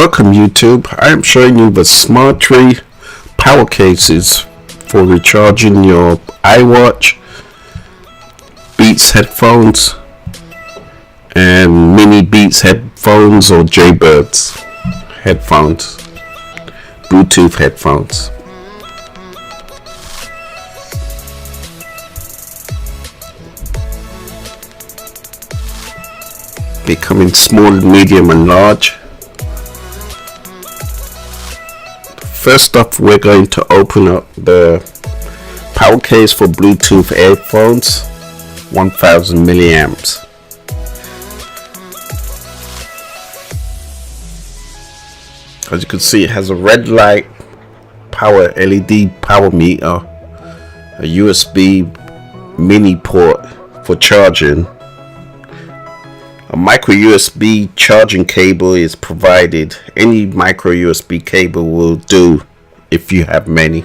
Welcome YouTube. I am showing you the Smatree power cases for recharging your Iwatch, Beats headphones and mini Beats headphones or Jaybirds headphones, Bluetooth headphones. They come in small, medium and large. First up, we're going to open up the power case for Bluetooth earphones, 1000 milliamps. As you can see, it has a red light power LED power meter, a USB mini port for charging. A micro USB charging cable is provided. Any micro USB cable will do if you have many.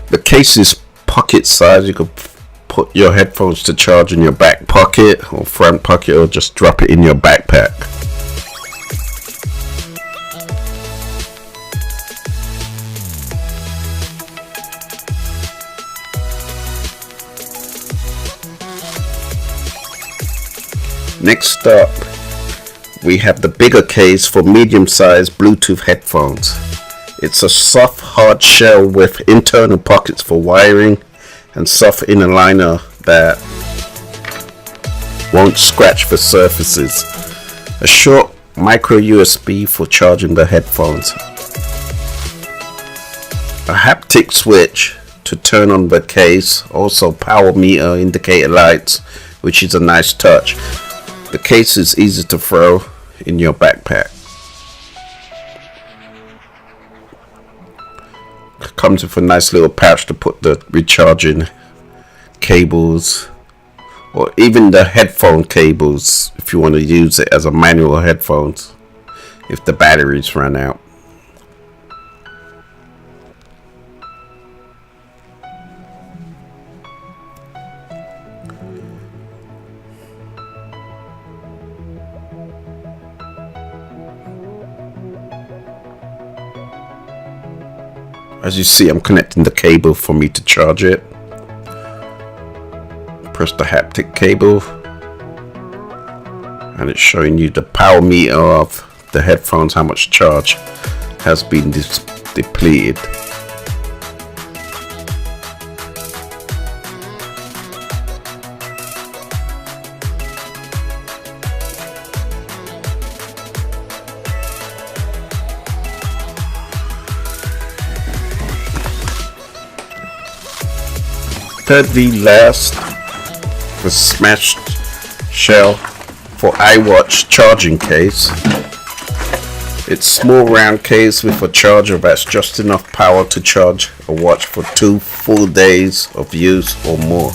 The case is pocket size. You could put your headphones to charge in your back pocket or front pocket, or just drop it in your backpack. Next up, we have the bigger case for medium-sized Bluetooth headphones. It's a soft hard shell with internal pockets for wiring and soft inner liner that won't scratch the surfaces. A short micro USB for charging the headphones. A haptic switch to turn on the case. Also power meter, indicator lights, which is a nice touch. The case is easy to throw in your backpack. Comes with a nice little pouch to put the recharging cables or even the headphone cables if you want to use it as a manual headphones if the batteries run out. As you see, I'm connecting the cable for me to charge it. Press the haptic cable and it's showing you the power meter of the headphones, how much charge has been depleted. Thirdly, last, the smashed shell for Iwatch charging case. It's small round case with a charger that's just enough power to charge a watch for 2 full days of use or more.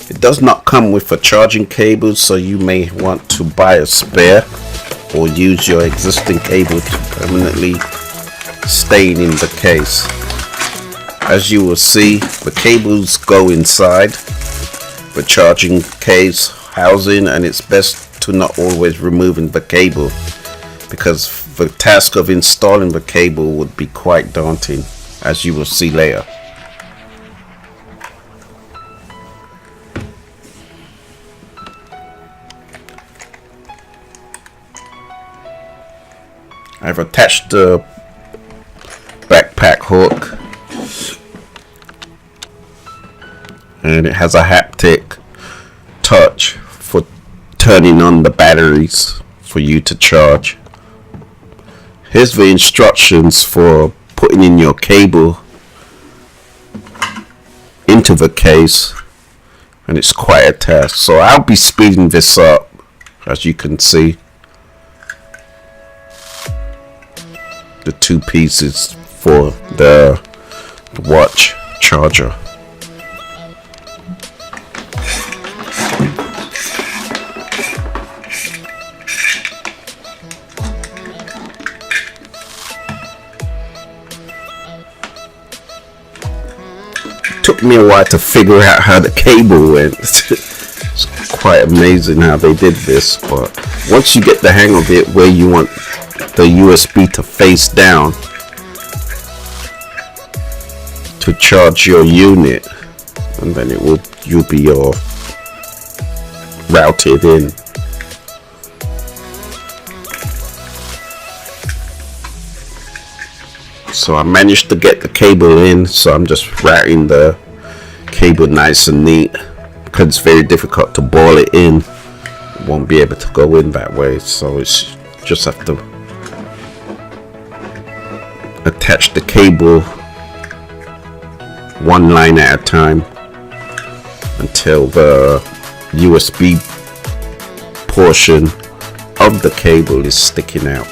It does not come with a charging cable, so you may want to buy a spare or use your existing cable to permanently staying in the case. As you will see, the cables go inside the charging case housing, and it's best to not always removing the cable because the task of installing the cable would be quite daunting, as you will see later. I've attached the backpack hook and it has a haptic touch for turning on the batteries for you to charge. Here's the instructions for putting in your cable into the case, and it's quite a task, so I'll be speeding this up. As you can see, the 2 pieces for the watch charger. took me a while to figure out how the cable went. It's quite amazing how they did this, but once you get the hang of it, where you want the USB to face down to charge your unit, and then you'll be all routed in. So I managed to get the cable in, so I'm just routing the cable nice and neat, because it's very difficult to ball it in. It won't be able to go in that way, so it's just have to attach the cable one line at a time until the USB portion of the cable is sticking out.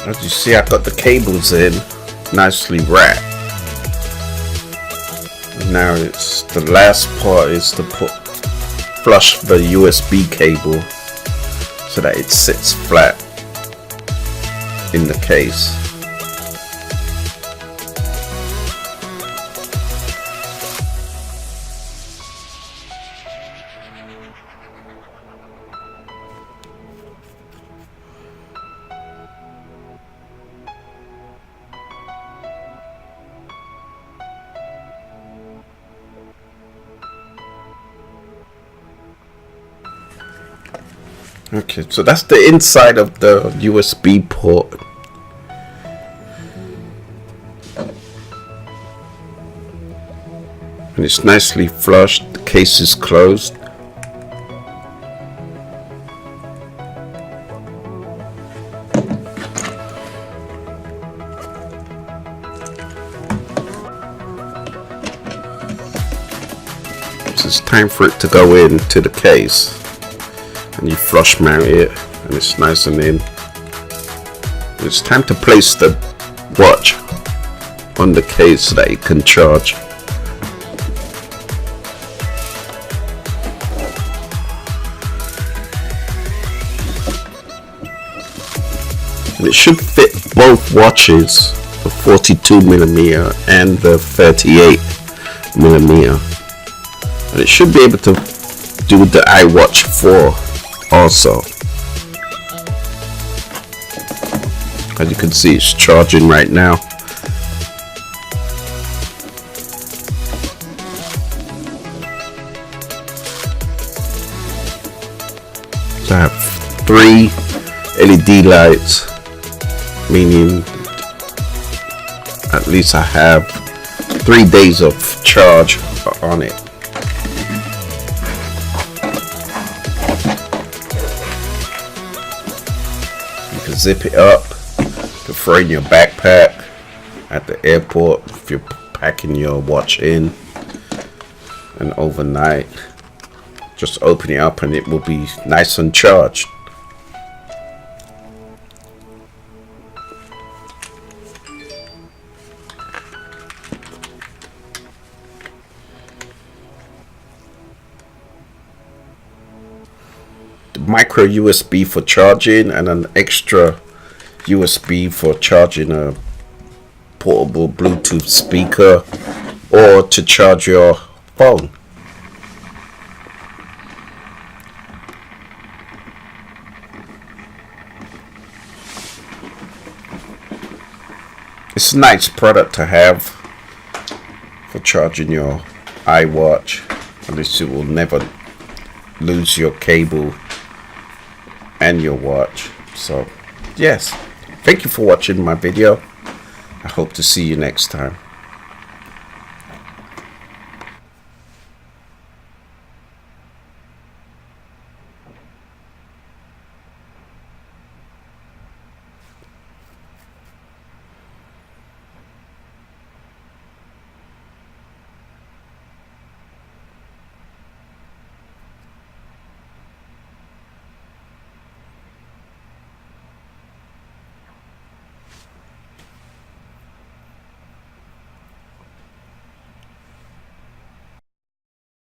As you see, I got the cables in nicely wrapped. Now it's the last part is to flush the USB cable so that it sits flat in the case. Okay, so that's the inside of the USB port. And it's nicely flushed, the case is closed. So it's time for it to go into the case. And you flush mount it, and it's nice and in. It's time to place the watch on the case so that it can charge. And it should fit both watches, the 42mm and the 38mm, and it should be able to do the Iwatch 4 also. As you can see, it's charging right now. So I have 3 LED lights, meaning at least I have 3 days of charge on it. Zip it up to throw in your backpack at the airport if you're packing your watch in, and overnight just open it up and it will be nice and charged. Micro USB for charging, and an extra USB for charging a portable Bluetooth speaker or to charge your phone. It's a nice product to have for charging your Iwatch, at least it will never lose your cable and your watch. So yes, thank you for watching my video. I hope to see you next time.